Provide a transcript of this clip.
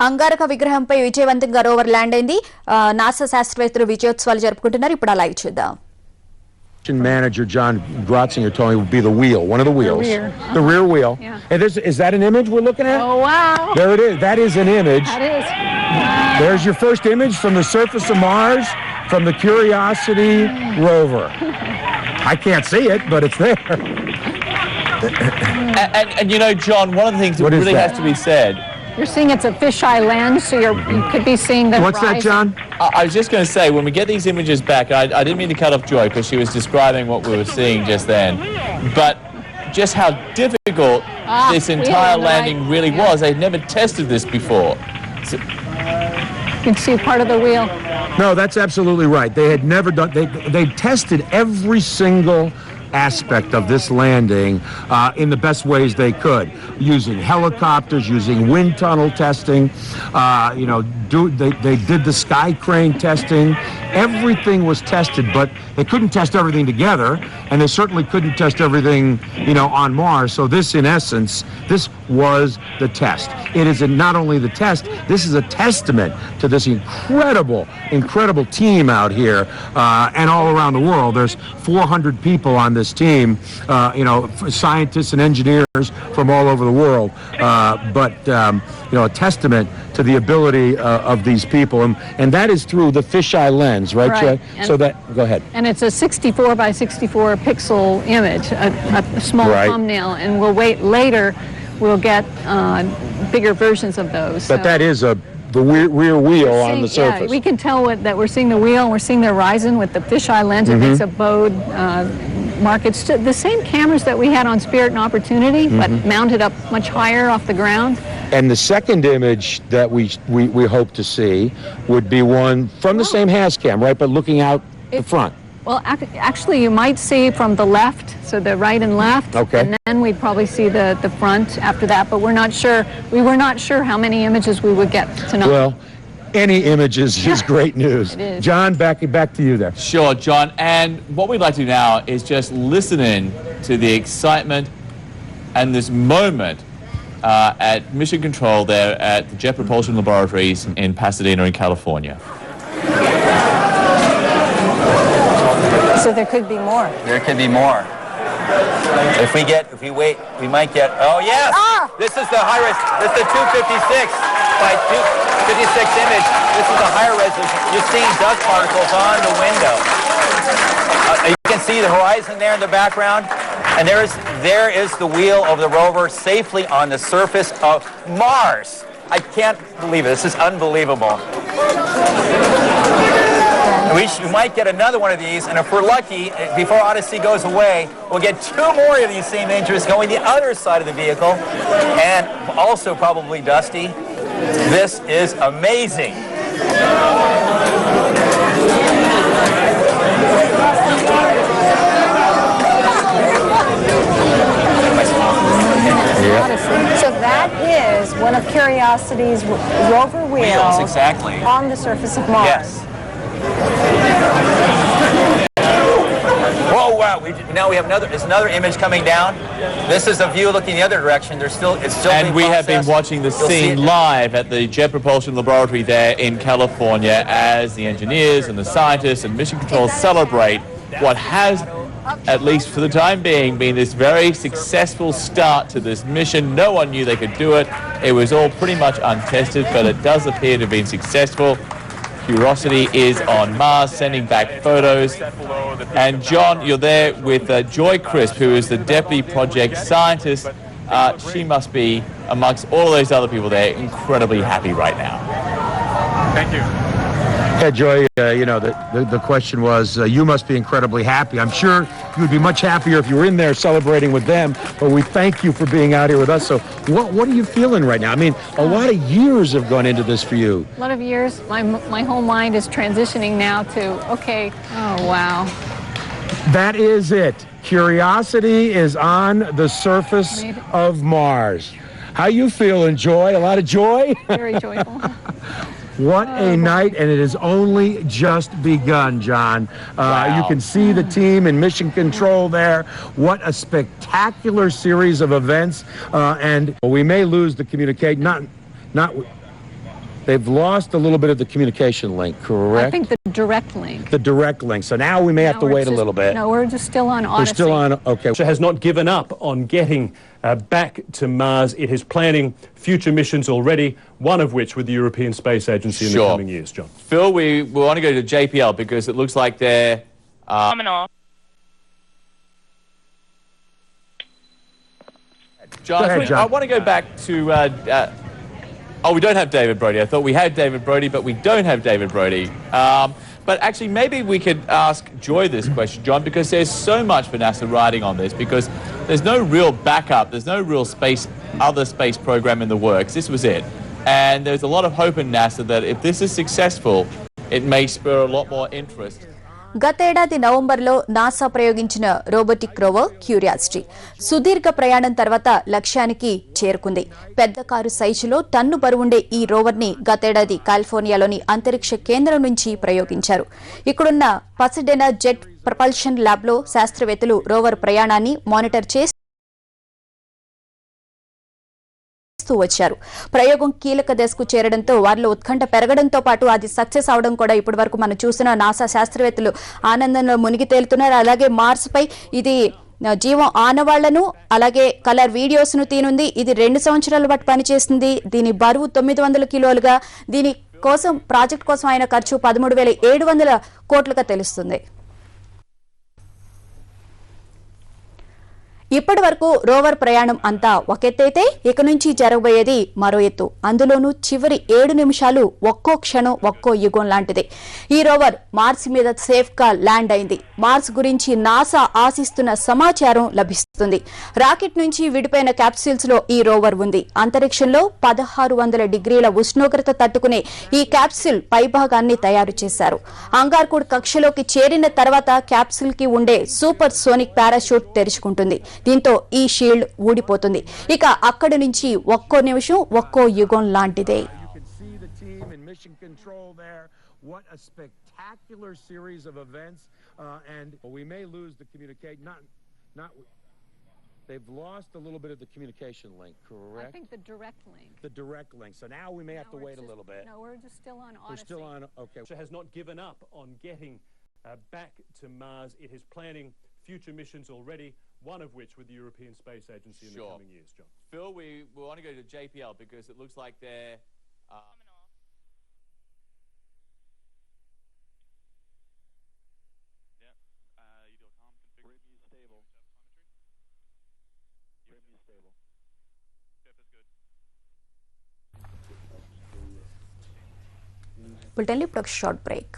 అంగారక విగ్రహంపై విజయవంతంగా rover land అయింది. నాసా శాస్త్రవేత్తలు విజయోత్సవాలు జరుపుకుంటున్నారు. ఇప్పుడు అలా చూద్దాం. Manager John Grotzinger told me it would be the wheel, one of the wheels. The rear wheel. Yeah. And is that an image we're looking at? Oh, wow. There it is. That is an image. That is. There's your first image from the surface of Mars from the Curiosity rover. I can't see it, but it's there. And you know, John, one of the things that really has to be said. You're seeing it's a fisheye lens, so you could be seeing the What's that, John? I was just going to say, when we get these images back, I didn't mean to cut off Joy because she was describing what we were seeing just then, but just how difficult this entire landing really was. They'd never tested this before. So, you can see part of the wheel. No, that's absolutely right. They had never done. They tested every single aspect of this landing in the best ways they could, using helicopters, using wind tunnel testing. They did the sky crane testing. Everything was tested, but they couldn't test everything together, and they certainly couldn't test everything, on Mars. So this, in essence, this was the test. It is not only the test, this is a testament to this incredible team out here and all around the world. There's 400 people on this team, scientists and engineers from all over the world, but a testament to the ability of these people, and that is through the fisheye lens, right, Joy? So go ahead. And it's a 64 by 64 pixel image, a small thumbnail, and later we'll get bigger versions of those. But that is the rear wheel on the surface. Yeah, we can tell that we're seeing the wheel, and we're seeing the horizon with the fisheye lens. It makes a bowed mark. It's the same cameras that we had on Spirit and Opportunity, but mounted up much higher off the ground. And the second image that we hope to see would be one from the same Hascam, right, but looking out the front. Well, actually, you might see from the left, so the right and left. Okay. And then we'd probably see the front after that, but we're not sure. We were not sure how many images we would get tonight. Well, any images is great news. It is. John, back to you there. Sure, John. And what we'd like to do now is just listen in to the excitement and this moment at Mission Control there at the Jet Propulsion Laboratories in Pasadena in California. So there could be more. There could be more. If we wait, we might get, oh yes! This is the high res, this is the 256 by 256 image. This is a higher resolution. You're seeing dust particles on the window. You can see the horizon there in the background. And there is the wheel of the rover safely on the surface of Mars. I can't believe it. This is unbelievable. We might get another one of these, and if we're lucky, before Odyssey goes away, we'll get 2 more of these same images going the other side of the vehicle, and also probably dusty. This is amazing. So that is one of Curiosity's rover wheels exactly. On the surface of Mars. Yes. Whoa, wow. Now we have another image coming down. This is a view looking the other direction. It's still and we have been watching the scene live at the Jet Propulsion Laboratory there in California as the engineers and the scientists and Mission Control celebrate what has, at least for the time being, been this very successful start to this mission. No one knew they could do it. It was all pretty much untested, but it does appear to have been successful. Curiosity is on Mars, sending back photos. And John, you're there with Joy Crisp, who is the Deputy Project Scientist. She must be, amongst all of those other people there, incredibly happy right now. Thank you. Yeah, Joy, the question was, you must be incredibly happy. I'm sure you would be much happier if you were in there celebrating with them, but we thank you for being out here with us. So what are you feeling right now? I mean, a lot of years have gone into this for you. A lot of years. My whole mind is transitioning now to, okay, oh, wow. That is it. Curiosity is on the surface of Mars. How you feeling, Joy? A lot of joy? Very joyful. What a night, and it has only just begun, John. You can see the team in Mission Control there. What a spectacular series of events, and we may lose the communication. They've lost a little bit of the communication link, correct? I think the direct link. The direct link. So now we may have to wait a little bit. No, we're just still on Odyssey. We're still on, okay. Russia has not given up on getting back to Mars. It is planning future missions already, one of which with the European Space Agency in the coming years, John. Phil, we want to go to JPL because it looks like they're... Coming off. John, Go ahead, John. I want to go back to... oh, we don't have David Brody. I thought we had David Brody, but we don't have David Brody. But actually, maybe we could ask Joy this question, John, because there's so much for NASA riding on this, because there's no real backup, there's no real other space program in the works. This was it. And there's a lot of hope in NASA that if this is successful, it may spur a lot more interest. గతేడాది నవంబర్లో NASA ప్రయోగించిన robotic rover curiosity సుదీర్ఘ ప్రయాణం తర్వాత లక్ష్యానికి చేరుకుంది. పెద్ద car సైజులో టన్ను బరువుండే ఈ రోవర్ని గతేడాది కాలిఫోర్నియాలోని అంతరిక్ష కేంద్రం నుంచి ప్రయోగించారు. ఇక్కడున్న పసడెనా జెట్ ప్రపల్షన్ ల్యాబ్లో శాస్త్రవేత్తలు రోవర్ ప్రయాణాన్ని మానిటర్ చేసి వచ్చారు. ప్రయోగం కీలక దశకు చేరడంతో వారిలో ఉత్కంఠ పెరగడంతో పాటు అది సక్సెస్ అవడం కూడా ఇప్పటి వరకు మనం చూసిన నాసా శాస్త్రవేత్తలు ఆనందంలో మునిగి తేలుతున్నారు. అలాగే మార్స్ పై ఇది జీవం ఆనవాళ్లను అలాగే కలర్ వీడియోస్ ను తీనుంది. ఇది 2 సంవత్సరాల పాటు పనిచేస్తుంది. దీని బరువు 900 కిలోలుగా, దీని కోసం ప్రాజెక్ట్ కోసం ఆయన ఖర్చు 13,700 కోట్లుగా తెలుస్తుంది. ఇప్పటి వరకు రోవర్ ప్రయాణం అంతా ఒక ఎత్తైతే ఇక నుంచి జరగబోయేది మరో ఎత్తు. అందులోనూ చివరి 7 నిమిషాలు ఒక్కో క్షణం ఒక్కో యుగం లాంటిది. ఈ రోవర్ మార్స్ మీద సేఫ్ గా ల్యాండ్ అయింది. మార్స్ గురించి నాసా ఆశిస్తున్న సమాచారం లభిస్తుంది. రాకెట్ నుంచి విడిపోయిన క్యాప్సూల్స్ లో ఈ రోవర్ ఉంది. అంతరిక్షంలో 1600 డిగ్రీల ఉష్ణోగ్రత తట్టుకునే ఈ క్యాప్సూల్ పైభాగాన్ని తయారు చేశారు. అంగార్కుడ్ కక్షలోకి చేరిన తర్వాత క్యాప్సూల్ కి ఉండే సూపర్ సోనిక్ పారాషూట్ తెరుచుకుంటుంది. దీంతో ఈ షీల్డ్ ఊడిపోతుంది. ఇక అక్కడి నుంచి ఒక్కో నిమిషం ఒక్కో యుగం లాంటిదే. What a spectacular series of events, and we may lose the communication. They've lost a little bit of the communication link, correct? I think the direct link. The direct link. So now we may have to wait a little bit. No, we're just still on Odyssey. We're still on. Okay. Russia has not given up on getting back to Mars. It is planning future missions already, one of which with the European Space Agency in the coming years, John. Phil, we want to go to JPL because it looks like they're... We'll tell you a short break.